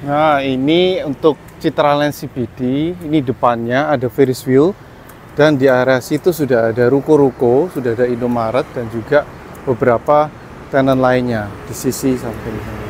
Nah, ini untuk Citraland CBD, ini depannya ada Ferris wheel, dan di area situ sudah ada ruko-ruko, sudah ada Indomaret dan juga beberapa tenan lainnya di sisi samping sana.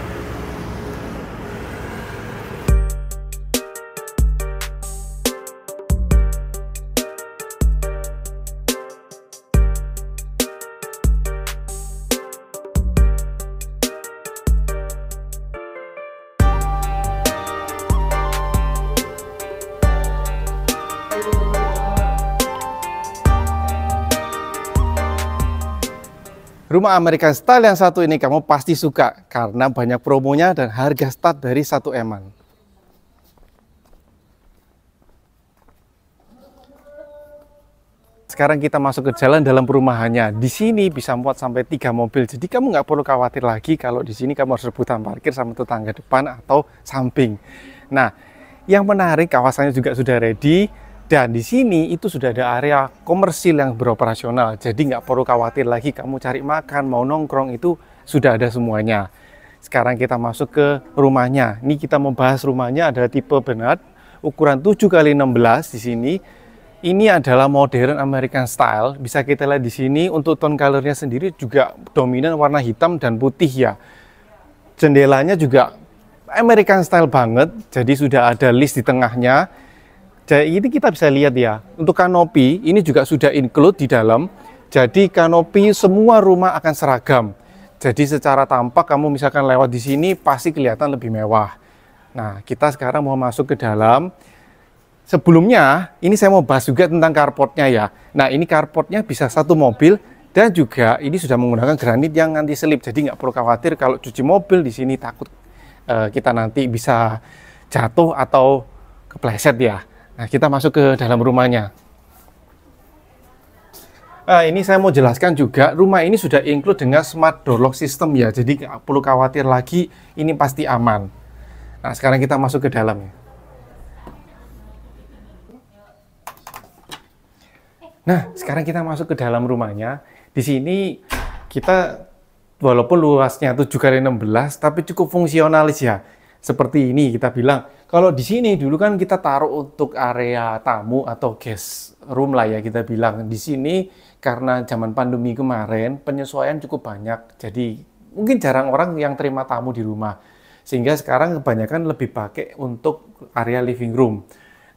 Rumah American Style yang satu ini kamu pasti suka karena banyak promonya dan harga start dari 1 M-an. Sekarang kita masuk ke jalan dalam perumahannya. Di sini bisa muat sampai 3 mobil. Jadi kamu nggak perlu khawatir lagi kalau di sini kamu harus rebutan parkir sama tetangga depan atau samping. Nah, yang menarik kawasannya juga sudah ready. Dan di sini itu sudah ada area komersil yang beroperasional. Jadi nggak perlu khawatir lagi kamu cari makan, mau nongkrong, itu sudah ada semuanya. Sekarang kita masuk ke rumahnya. Ini kita membahas rumahnya, ada tipe Bernard, ukuran 7x16 di sini. Ini adalah modern American style. Bisa kita lihat di sini untuk tone colornya sendiri juga dominan warna hitam dan putih ya. Jendelanya juga American style banget. Jadi sudah ada list di tengahnya. Jadi ini kita bisa lihat ya, untuk kanopi ini juga sudah include di dalam. Jadi kanopi semua rumah akan seragam. Jadi secara tampak kamu misalkan lewat di sini pasti kelihatan lebih mewah. Nah, kita sekarang mau masuk ke dalam. Sebelumnya, ini saya mau bahas juga tentang carportnya ya. Nah, ini carportnya bisa satu mobil dan juga ini sudah menggunakan granit yang anti selip. Jadi nggak perlu khawatir kalau cuci mobil di sini takut kita nanti bisa jatuh atau kepleset ya. Nah, kita masuk ke dalam rumahnya. Ini saya mau jelaskan juga, rumah ini sudah include dengan smart door lock system ya. Jadi nggak perlu khawatir lagi, ini pasti aman. Nah, sekarang kita masuk ke dalam ya. Nah, sekarang kita masuk ke dalam rumahnya. Di sini kita walaupun luasnya 7x16, tapi cukup fungsionalis ya. Seperti ini kita bilang. Kalau di sini dulu kan kita taruh untuk area tamu atau guest room lah ya kita bilang. Di sini karena zaman pandemi kemarin penyesuaian cukup banyak. Jadi mungkin jarang orang yang terima tamu di rumah. Sehingga sekarang kebanyakan lebih pakai untuk area living room.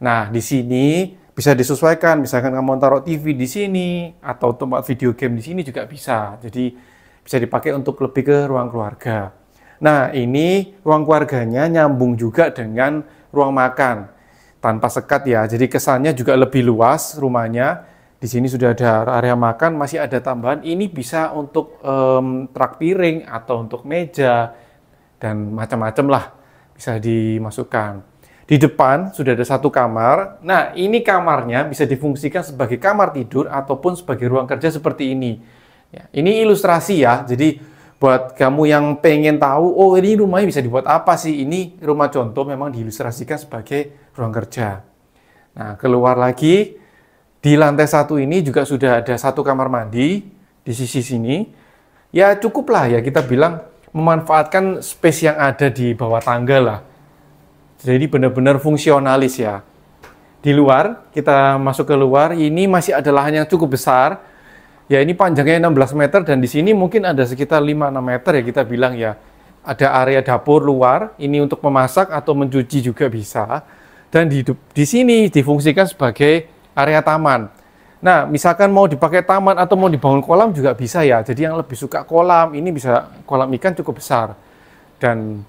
Nah, di sini bisa disesuaikan. Misalkan kamu taruh TV di sini atau tempat video game di sini juga bisa. Jadi bisa dipakai untuk lebih ke ruang keluarga. Nah, ini ruang keluarganya nyambung juga dengan ruang makan tanpa sekat ya. Jadi kesannya juga lebih luas rumahnya. Di sini sudah ada area makan, masih ada tambahan. Ini bisa untuk truk piring atau untuk meja dan macam-macam lah bisa dimasukkan. Di depan sudah ada satu kamar. Nah, ini kamarnya bisa difungsikan sebagai kamar tidur ataupun sebagai ruang kerja seperti ini. Ya, ini ilustrasi ya. Jadi buat kamu yang pengen tahu, oh ini rumahnya bisa dibuat apa sih? Ini rumah contoh memang diilustrasikan sebagai ruang kerja. Nah, keluar lagi, di lantai 1 ini juga sudah ada satu kamar mandi di sisi sini. Ya cukup lah ya kita bilang memanfaatkan space yang ada di bawah tangga lah. Jadi benar-benar fungsionalis ya. Di luar, kita masuk ke luar, ini masih ada lahan yang cukup besar. Ya ini panjangnya 16 meter dan di sini mungkin ada sekitar 5-6 meter ya kita bilang ya. Ada area dapur luar, ini untuk memasak atau mencuci juga bisa. Dan di sini difungsikan sebagai area taman. Nah, misalkan mau dipakai taman atau mau dibangun kolam juga bisa ya. Jadi yang lebih suka kolam, ini bisa kolam ikan cukup besar. Dan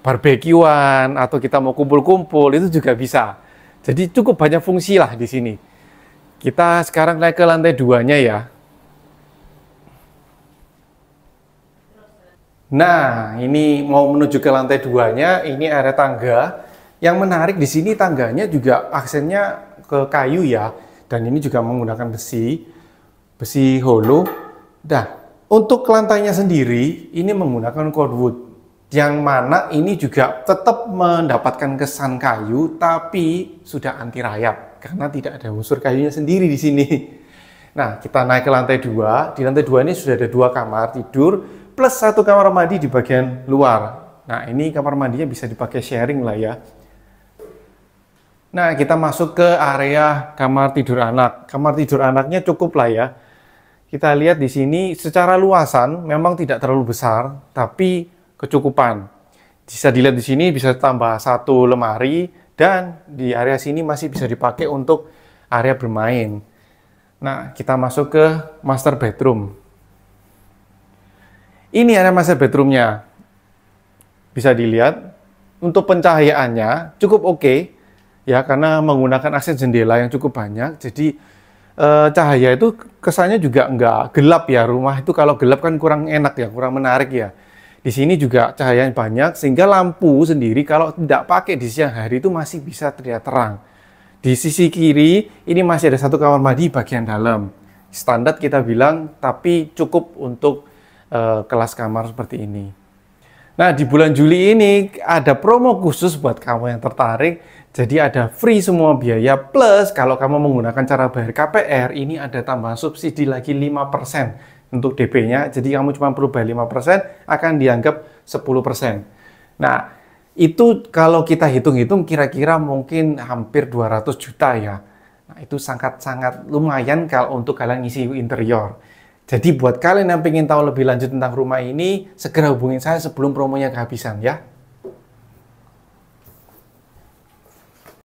barbekyuan atau kita mau kumpul-kumpul itu juga bisa. Jadi cukup banyak fungsi lah di sini. Kita sekarang naik ke lantai 2-nya ya. Nah, ini mau menuju ke lantai 2-nya, ini area tangga. Yang menarik di sini tangganya juga aksennya ke kayu ya. Dan ini juga menggunakan besi hollow. Nah, untuk lantainya sendiri, ini menggunakan cordwood. Yang mana ini juga tetap mendapatkan kesan kayu, tapi sudah anti rayap. Karena tidak ada unsur kayunya sendiri di sini. Nah, kita naik ke lantai 2. Di lantai 2 ini sudah ada 2 kamar tidur plus 1 kamar mandi di bagian luar. Nah, ini kamar mandinya bisa dipakai sharing lah ya. Nah, kita masuk ke area kamar tidur anak. Kamar tidur anaknya cukup lah ya. Kita lihat di sini secara luasan memang tidak terlalu besar, tapi kecukupan. Bisa dilihat di sini bisa tambah satu lemari, dan di area sini masih bisa dipakai untuk area bermain. Nah, kita masuk ke master bedroom. Ini area master bedroomnya. Bisa dilihat untuk pencahayaannya cukup oke. Ya, karena menggunakan akses jendela yang cukup banyak, jadi cahaya itu kesannya juga nggak gelap ya. Rumah itu kalau gelap kan kurang enak ya, kurang menarik ya. Di sini juga cahayanya banyak, sehingga lampu sendiri kalau tidak pakai di siang hari itu masih bisa terlihat terang. Di sisi kiri ini masih ada satu kamar mandi bagian dalam. Standar kita bilang, tapi cukup untuk kelas kamar seperti ini. Nah, di bulan Juli ini ada promo khusus buat kamu yang tertarik. Jadi ada free semua biaya, plus kalau kamu menggunakan cara bayar KPR, ini ada tambahan subsidi lagi 5% untuk DP-nya. Jadi kamu cuma perlu bayar 5%, akan dianggap 10%. Nah, itu kalau kita hitung-hitung kira-kira mungkin hampir 200 juta ya. Nah, itu sangat-sangat lumayan kalau untuk kalian ngisi interior. Jadi buat kalian yang ingin tahu lebih lanjut tentang rumah ini, segera hubungin saya sebelum promonya kehabisan ya.